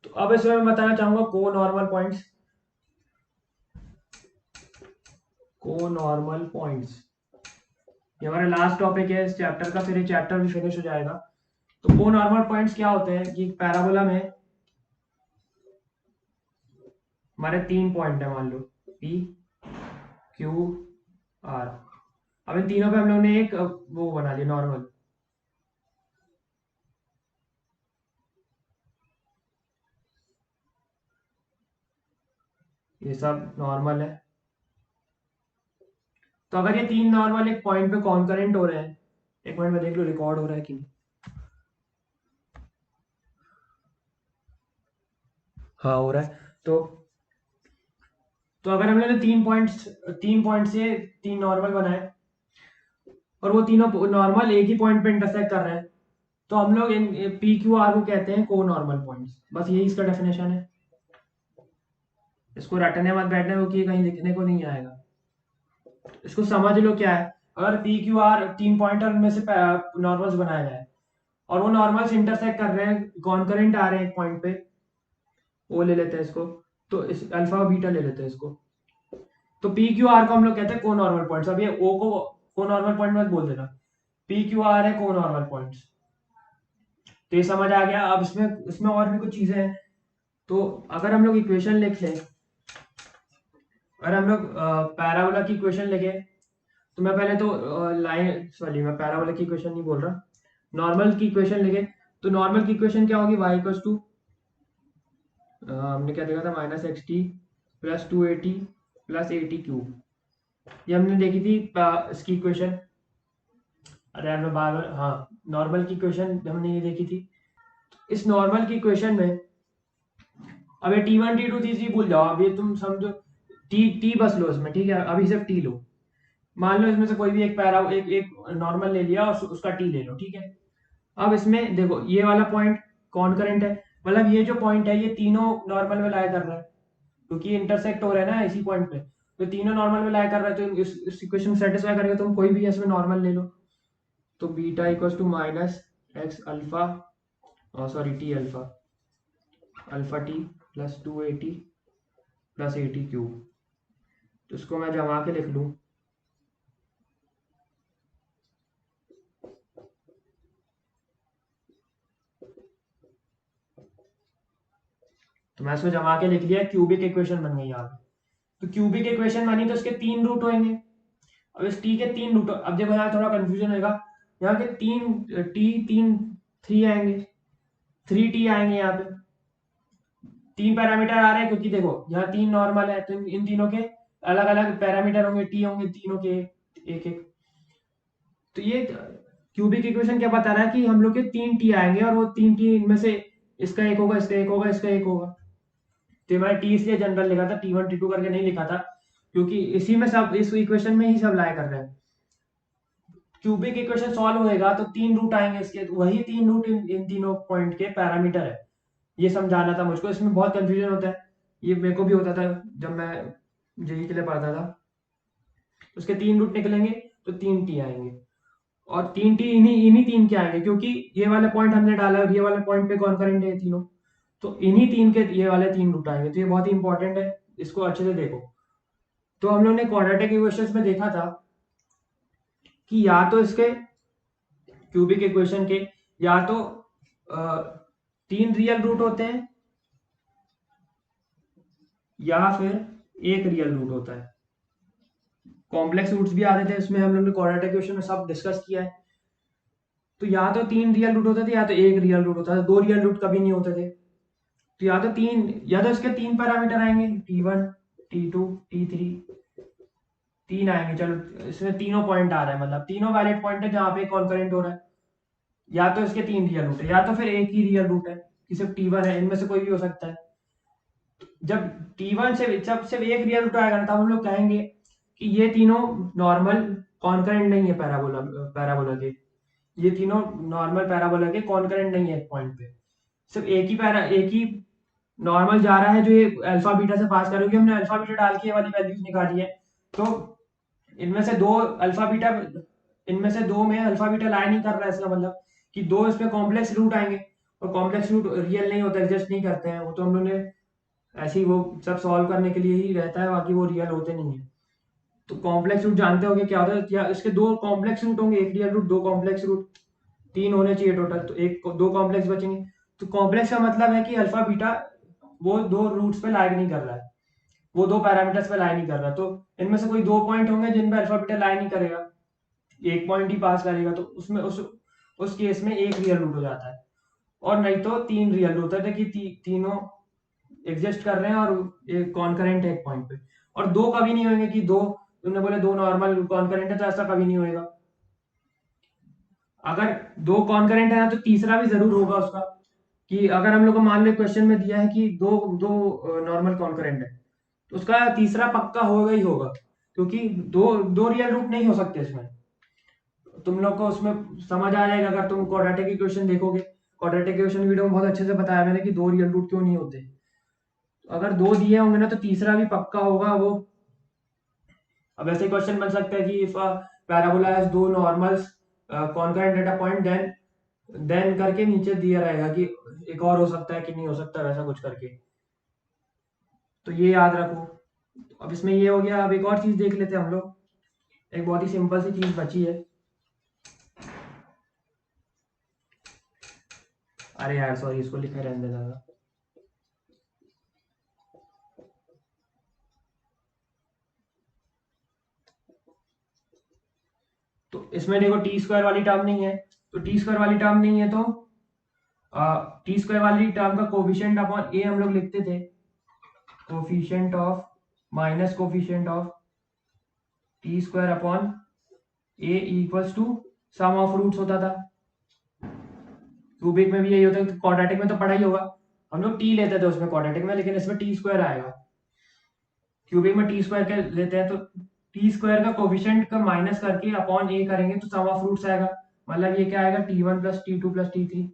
तो अब इसमें मैं बताना चाहूंगा को नॉर्मल पॉइंट्स। को नॉर्मल पॉइंट्स ये हमारा लास्ट टॉपिक है इस चैप्टर का, फिर ये चैप्टर भी फिनिश हो जाएगा। तो को नॉर्मल पॉइंट्स क्या होते हैं कि पैराबोला में हमारे 3 पॉइंट है, मान लो पी क्यू आर। अब इन तीनों पे हम लोग ने एक वो बना लिया नॉर्मल। ये सब नॉर्मल है। तो अगर ये 3 नॉर्मल एक पॉइंट पे कॉन्करेंट हो रहे हैं, एक मिनट में देख लो रिकॉर्ड हो रहा है कि नहीं। हाँ हो रहा है। तो अगर हम लोग ने 3 पॉइंट से 3 नॉर्मल बनाए और वो तीनों नॉर्मल एक ही पॉइंट पे इंटरसेक्ट कर रहे हैं, तो हम लोग इन पी क्यू आर को कहते हैं को नॉर्मल पॉइंट्स। बस यही इसका डेफिनेशन है। इसको रटने मत बैठने, क्योंकि कहीं लिखने को नहीं आएगा। इसको समझ लो क्या है। अगर पी क्यू आर 3 पॉइंट और उनमें से नॉर्मल्स बनाया जाए और वो नॉर्मल्स इंटरसेक्ट कर रहे हैं, कॉन्करेंट आ रहे हैं एक पॉइंट पे, वो ले लेते हैं इसको। तो इस अल्फा बीटा ले लेते हैं इसको। तो पी क्यू आर को हम लोग कहते हैं को नॉर्मल पॉइंट्स। अब ये ओ को नॉर्मल पॉइंट मत बोल देना, पी क्यू आर है को नॉर्मल पॉइंट्स। तो ये समझ आ गया। अब इसमें इसमें और भी कुछ चीजें हैं। तो अगर हम लोग इक्वेशन लिख लें, अगर हम लोग पैराबोला की इक्वेशन लिखे, तो मैं पहले तो लाइन सॉरी मैं पैराबोला की इक्वेशन नहीं बोल रहा, नॉर्मल की इक्वेशन लिखे। तो नॉर्मल की इक्वेशन क्या होगी, वाई इक्वल्स टू हमने क्या देखा था, minus x T plus 280 plus 80 cube. ये हमने देखी थी इसकी इक्वेशन। अरे यार मैं बार बार, हाँ नॉर्मल की इक्वेशन हमने ये देखी थी। इस नॉर्मल की इक्वेशन में अब ये T one T two T भूल जाओ। अब ये तुम समझो टी टी बस लो इसमें, ठीक है, अभी सिर्फ टी लो। मान लो इसमें से कोई भी एक पैरा एक एक नॉर्मल ले लिया और उसका टी ले लो, ठीक है। अब इसमें देखो ये वाला पॉइंट कॉन्करेंट है, मतलब ये जो पॉइंट है ये तीनों नॉर्मल में लाया कर रहा है, क्योंकि इंटरसेक्ट हो रहा है ना इसी पॉइंट पे। तो तीनों नॉर्मल में लाया कर रहा है, तो इस इक्वेशन को सेटिस्फाई करेगा। तुम कोई भी इसमें नॉर्मल ले लो। तो beta equals to minus x alpha, sorry T alpha, alpha T plus 280 plus 80 cube. तो इसको मैं जमा के लिख लूँ, तो मैं इसको जमा के लिख लिया, क्यूबिक इक्वेशन बन गई यहाँ पे। तो क्यूबिक इक्वेशन बनी तो इसके 3 रूट होंगे। अब इस टी के 3 रूट, अब देखो यहाँ थोड़ा कंफ्यूजन होगा। यहाँ के 3 आएंगे, 3 टी आएंगे यहाँ पे। 3 पैरामीटर आ रहे हैं, क्योंकि देखो यहाँ 3 नॉर्मल है, तो इन तीनों के अलग अलग पैरामीटर होंगे, टी होंगे तीनों के एक एक। तो ये क्यूबिक इक्वेशन क्या बता रहा है कि हम लोग के 3 टी आएंगे, और वो 3 टी इनमें से इसका एक होगा, इसका एक होगा, इसका एक होगा। तो मैंने टी इसलिए जनरल लिखा था, टी वन टी टू करके नहीं लिखा था, क्योंकि इसी में सब, इस इक्वेशन में ही सब लाया कर रहे हैं। क्यूबिक इक्वेशन सॉल्व होएगा तो 3 रूट आएंगे इसके, वही 3 रूट इन तीनों पॉइंट के पैरामीटर है। ये समझाना था मुझको, इसमें बहुत कंफ्यूजन होता है। ये मेरे को भी होता था जब मैं जेई के लिए पढ़ता था। तो उसके 3 रूट निकलेंगे तो 3 टी आएंगे, और 3 टी इन्हीं इन्हीं 3 के आएंगे, क्योंकि ये वाला पॉइंट हमने डाला और ये वाले पॉइंट पे कॉन्करेंट है तीनों। तो इन्हीं 3 के ये वाले 3 रूट आएंगे। तो ये बहुत ही इंपॉर्टेंट है, इसको अच्छे से देखो। तो हम लोग ने क्वाड्रेटिक इक्वेशंस में देखा था कि या तो इसके क्यूबिक इक्वेशन के या तो 3 रियल रूट होते हैं, या फिर एक रियल रूट होता है। कॉम्प्लेक्स रूट्स भी आते थे इसमें, हम लोग ने क्वाड्रेटिक इक्वेशन में सब डिस्कस किया है। तो या तो 3 रियल रूट होते थे या तो एक रियल रूट होता था, 2 रियल रूट कभी नहीं होते थे। तो या तो इसके 3 पैरामीटर आएंगे, टी 1 टी 2 टी 3, 3 आएंगे। चलो इसमें तीनों पॉइंट आ रहा है, मतलब तीनों वैलिड पॉइंट है जहाँ पे कॉन्करेंट हो रहा है। या तो इसके 3 रियल रूट है, या तो फिर एक ही रियल रूट है कि सिर्फ टी 1 है। इनमें से कोई भी हो सकता है। जब टी 1 से जब सिर्फ एक रियल रूट आएगा तब हम लोग कहेंगे कि ये तीनों नॉर्मल कॉन्करेंट नहीं है पैराबोला पैराबोला के। ये तीनों नॉर्मल पैराबोला के कॉन्करेंट नहीं है एक पॉइंट पे। सिर्फ एक ही नॉर्मल जा रहा है जो ये अल्फा बीटा से पास करोगे। हमने अल्फा बीटा डाल के ये वाली वैल्यूज निकाली है। तो इनमें से दो अल्फा बीटा इनमें से दो में अल्फा बीटा लाया नहीं कर रहा है, इसका मतलब कि दो इसमें कॉम्प्लेक्स रूट आएंगे। और कॉम्प्लेक्स रूट रियल नहीं होता, एग्जिस्ट नहीं करते हैं, वो तो हम लोग ने ऐसे ही वो सब सॉल्व करने के लिए ही रहता है, बाकी वो रियल होते नहीं है। तो कॉम्प्लेक्स रूट जानते होंगे क्या होता है, या इसके दो कॉम्प्लेक्स रूट होंगे, एक रियल रूट, दो कॉम्प्लेक्स रूट, तीन होने चाहिए टोटल, तो एक दो कॉम्प्लेक्स बचेंगे। तो कॉम्प्लेक्स का मतलब है कि अल्फा बीटा वो दो रूट्स पे लाई नहीं कर रहा है, वो दो पैरामीटर्स पे लाई नहीं कर रहा, तो इनमें से कोई दो पॉइंट होंगे जिन पे अल्फा बीटा लाई नहीं करेगा, एक पॉइंट ही पास करेगा, तो उसमें उस केस में एक रियल रूट हो जाता है, और नहीं तो तीन रियल रूट होता है कि तीनों एग्जिस्ट कर रहे हैं और एक कॉन्करेंट है एक पॉइंट पे। और दो कभी नहीं होंगे कि दो, तुमने बोले दो नॉर्मल कॉन्करेंट है, तो ऐसा कभी नहीं होएगा। अगर दो कॉन्करेंट है ना, तो तीसरा भी जरूर होगा उसका, कि अगर हम लोग को मान लो क्वेश्चन में दिया है कि दो दो नॉर्मल कॉन्करेंट है, तो उसका तीसरा पक्का होगा ही होगा, क्योंकि दो दो रियल रूट नहीं हो सकते इसमें। तुम लोग को उसमें समझ आ जाएगा अगर तुम क्वाड्रेटिक इक्वेशन देखोगे, क्वाड्रेटिक इक्वेशन वीडियो में बहुत अच्छे से बताया मैंने कि दो रियल रूट क्यों नहीं होते। तो अगर दो दिए होंगे ना, तो तीसरा भी पक्का होगा वो। अब ऐसे क्वेश्चन बन सकता है कि इफ पैराबोला हैज दो normals concurrent at a point, then करके नीचे दिया रहेगा कि एक और हो सकता है कि नहीं हो सकता, वैसा कुछ करके, तो ये याद रखो। अब इसमें ये हो गया, अब एक और चीज देख लेते हैं हम लोग, एक बहुत ही सिंपल सी चीज बची है। अरे यार सॉरी, इसको लिखा रहने देना। तो इसमें देखो टी स्क्वायर वाली टर्म नहीं है, तो टी स्क्वायर वाली टर्म नहीं है, तो टी स्क्वायर वाली टर्म का कोफिशिएंट अपॉन ए हम लोग लिखते थे, coefficient of minus coefficient of T square upon A equals to sum of roots होता था। क्यूबिक में भी यही होता है, क्वाड्रेटिक में तो पढ़ा ही होगा, हम लोग टी लेते थे उसमें क्वाड्रेटिक में, लेकिन इसमें टी स्क्वायर आएगा। क्यूबिक में टी स्क्वायर के लेते हैं, तो टी स्क्वायर का कोफिशिएंट का माइनस करके अपॉन ए करेंगे तो सम ऑफ रूट्स आएगा, मतलब ये क्या आएगा, टी1 प्लस टी2 प्लस टी3,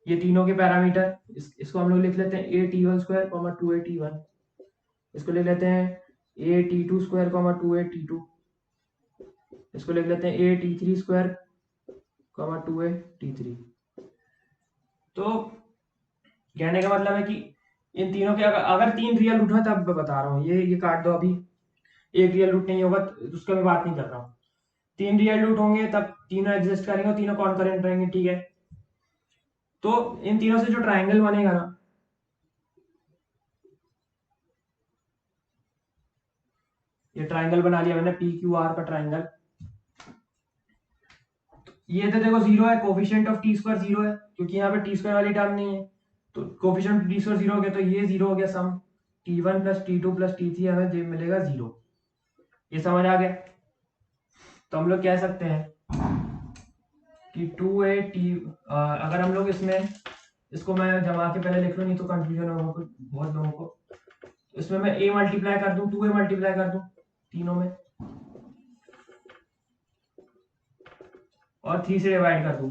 ये तीनों के पैरामीटर। इसको हम लोग लिख लेते हैं A T one square comma two A T one, इसको लिख लेते हैं A T two square comma two A T two, इसको लिख लेते हैं A T three square comma two A T three. तो कहने का मतलब है कि इन तीनों के अगर तीन रियल रूट है तब बता रहा हूँ, ये काट दो अभी, एक रियल रूट नहीं होगा तो उसका मैं बात नहीं कर रहा हूँ। तीन रियल रूट होंगे तब तीनों एग्जिस्ट करेंगे, तीनों कॉन्करेंट रहेंगे, ठीक है। तो इन तीनों से जो ट्राइंगल बनेगा ना, ये ट्राइंगल बना लिया मैंने, पी क्यू आर का ट्राइंगल। ये तो देखो जीरो है, coefficient of T square zero है, क्योंकि यहाँ पे टी स्क्वायर वाली टर्म नहीं है, तो कोफिशिएंट टी स्क्वायर जीरो हो गया, तो ये जीरो हो गया, सम टी1 प्लस टी2 प्लस टी3 हमें मिलेगा जीरो। ये समझ आ गया। तो हम लोग कह सकते हैं कि टू ए टी, अगर हम लोग इसमें इसको मैं जमा के पहले लिख लूँ, नहीं तो कंफ्यूजन होगा बहुत लोगों को। इसमें मैं ए मल्टीप्लाई कर दूं, टू ए मल्टीप्लाई कर दूं तीनों में, और थ्री से डिवाइड कर दूं,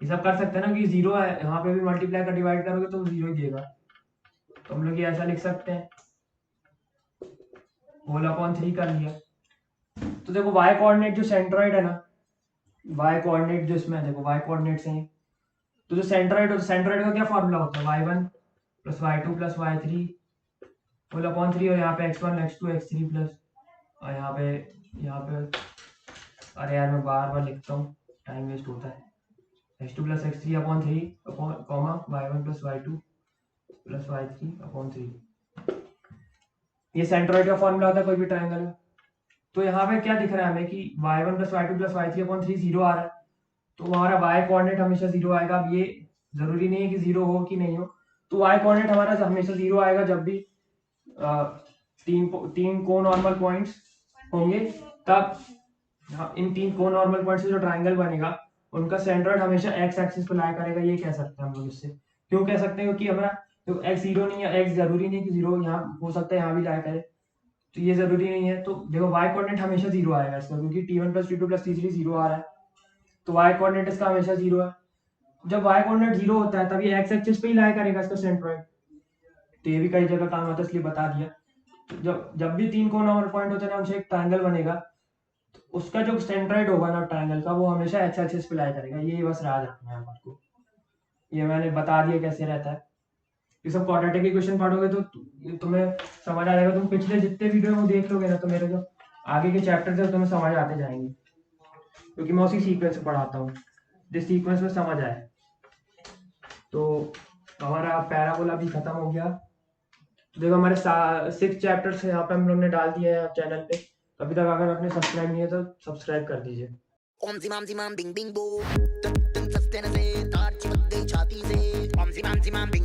ये सब कर सकते हैं ना, कि जीरो है यहाँ पे भी मल्टीप्लाई कर डिवाइड करोगे तो जीरो ही देगा, तो हम लोग ये ऐसा लिख सकते हैं, होल अपॉन थ्री कर लिया। तो देखो वाई कोऑर्डिनेट जो सेंट्रॉइड है ना, वाई कोऑर्डिनेट जो इसमें देखो वाई कोऑर्डिनेट से, तो जो सेंट्रॉइड होता है, सेंट्रॉइड का क्या फॉर्मूला होता है, y1 plus y2 plus y3 whole upon three, और यहाँ पे x1 x2 x3 प्लस, और यहाँ पे अरे यार मैं बार बार लिखता हूँ, टाइम वेस्ट होता है, x2 plus x3 upon three upon comma y1 plus y2 plus y3 upon three, ये सेंट्रॉइड का फॉर्मूला होता है कोई भी ट्राइंगल में। तो यहाँ पे क्या दिख रहा है हमें कि y1 plus y2 plus y3 upon three zero आ रहा है, तो हमारा y कोऑर्डिनेट हमेशा जीरो आएगा। अब ये जरूरी नहीं है कि जीरो हो कि नहीं हो, तो y कोऑर्डिनेट हमारा हमेशा जीरो आएगा जब भी तीन को नॉर्मल पॉइंट्स होंगे, तब इन तीन को नॉर्मल पॉइंट से जो ट्राइंगल बनेगा उनका सेंट्रॉइड हमेशा एक्स एक्सिस पे लाई करेगा, ये कह सकते हैं हम लोग इससे। क्यों कह सकते हैं, क्योंकि हमारा तो एक्स जीरो नहीं है, एक्स जरूरी नहीं कि जीरो यहाँ हो सकता है, यहाँ भी लाई करे, तो ये जरूरी नहीं है। तो देखो वाई कोऑर्डिनेट हमेशा जीरो आएगा इसका, क्योंकि टी1 प्लस टी2 प्लस टी3 जीरो आ रहा है, तो वाई कोऑर्डिनेट इसका हमेशा जीरो है। जब वाई कोऑर्डिनेट जीरो होता है तभी एक्स एक्सिस पे ही लाई करेगा इसका सेंट्रॉइड, तो ये भी कई जगह काम आता है इसलिए बता दिया। तो जब जब भी तीन कोण नॉर्मल पॉइंट होते हैं ना, उनसे एक ट्रायंगल बनेगा, तो उसका जो सेंट्रॉइड होगा ना ट्रायंगल का, वो हमेशा एक्स एक्सिस पे लाई करेगा, ये बस याद रखना है आपको, ये मैंने बता दिया कैसे रहता है। ये सब क्वाड्रेटिक इक्वेशन पढ़ोगे तो तुम्हें समझ आ जाएगा। तुम पिछले जितने वीडियो वो देख लोगे ना तो मेरे जो आगे के चैप्टर है तुम्हें समझ आते जाएंगे, क्योंकि मैं उसी सीक्वेंस में पढ़ाता हूँ, जिस सीक्वेंस में समझ आए। तो हमारा पैराबोला भी खत्म हो गया। तो देखो हमारे 6 चैप्टर्स यहाँ पे हम लोग ने डाल दिए हैं चैनल पे। अभी तक अगर आपने सब्सक्राइब नहीं है तो सब्सक्राइब कर दीजिए। ओम जिमाम जिमाम बिंग बिंग बो, तन तन सस्ते न से तार चिपक गई छाती से। ओम जिमाम जिमाम बिंग